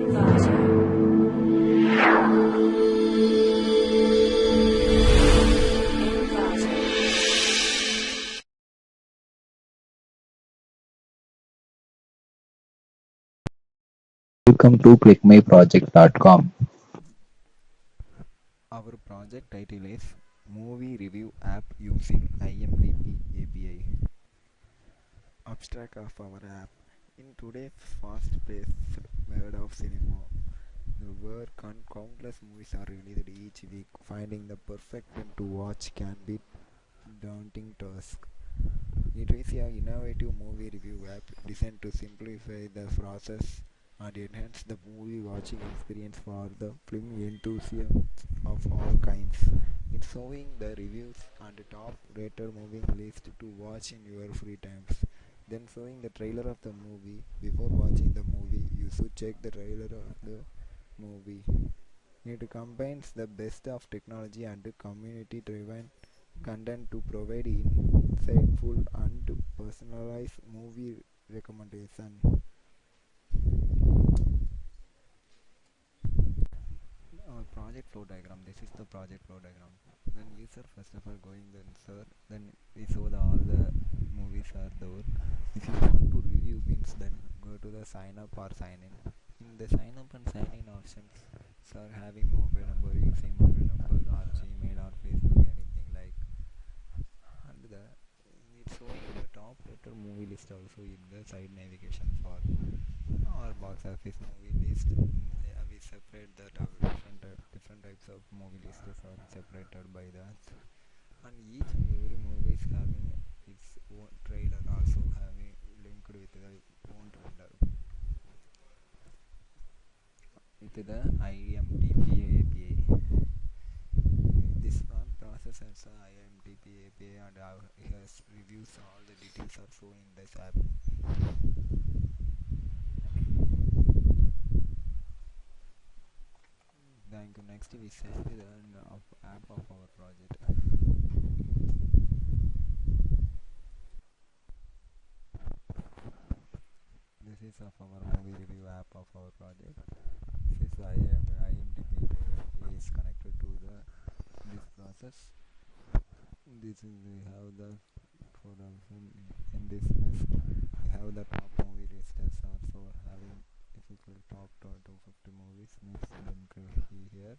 Welcome to ClickMyProject.com. Our project title is Movie Review App Using IMDB API. Abstract of our app. In today's fast-paced world of cinema, the work on countless movies are released each week. Finding the perfect one to watch can be daunting task. It is an innovative movie review app designed to simplify the process and enhance the movie watching experience for the film enthusiasts of all kinds. It's showing the reviews and the top rated movie list to watch in your free times. Then showing the trailer of the movie. Before watching the movie, you should check the trailer of the movie. It combines the best of technology and community driven content to provide insightful and personalized movie recommendation. Our project flow diagram. This is the project flow diagram. Then user first of all going then sir. Then we show all the movies are there. If you want to review means then go to the sign up or sign in. In the sign up and sign in options, sir having mobile number, using mobile number or Gmail or Facebook anything like. And it's showing the top rated movie list also in the side navigation for our box office movie list. We separate the different types of movie lists are separated by that, and each and every movie is having its own trailer also having linked with the own trailer with the IMDB API. This one process has a IMDB API and has reviews. All the details are shown in this app. Thank you. Next we save the app of our project. This is of our movie review app of our project. This is IMDB is connected to this process. This is we have the for in this list we have the top movie listers also having. If you click top 250 movies means then click here.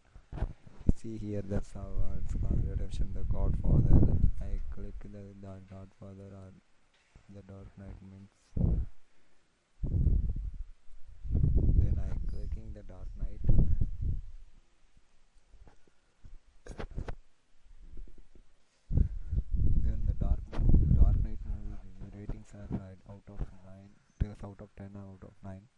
See here that's how it's called redemption the Godfather. I click the Godfather or the Dark Knight means then I clicking the Dark Knight. Then the Dark Knight movie ratings are out of 9. It is out of 10 or out of 9.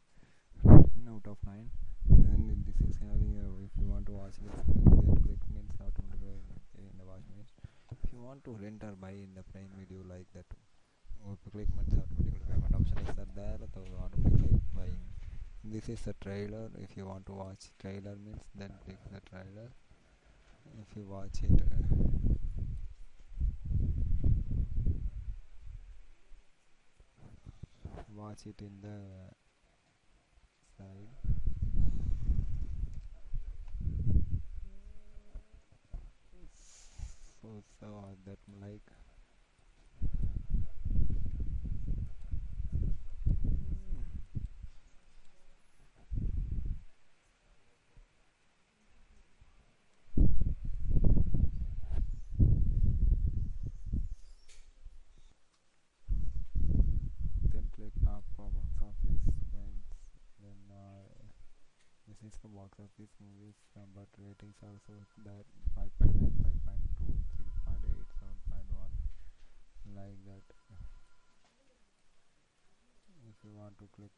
Out of 9. Then this is having if you want to watch this then click means automatically in the watch means. If you want to rent or buy in the plain video like that, click means automatically payment option is there so automatically buying. This is the trailer. If you want to watch trailer means then click the trailer. If you watch it watch it in the side. So that like then click top box office friends. Then this is the box office movies but ratings also that 5.9, 5.2, 6.8, 7.1 like that. If you want to click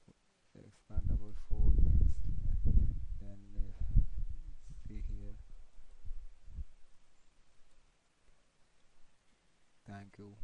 expand about 4 means then see here. Thank you.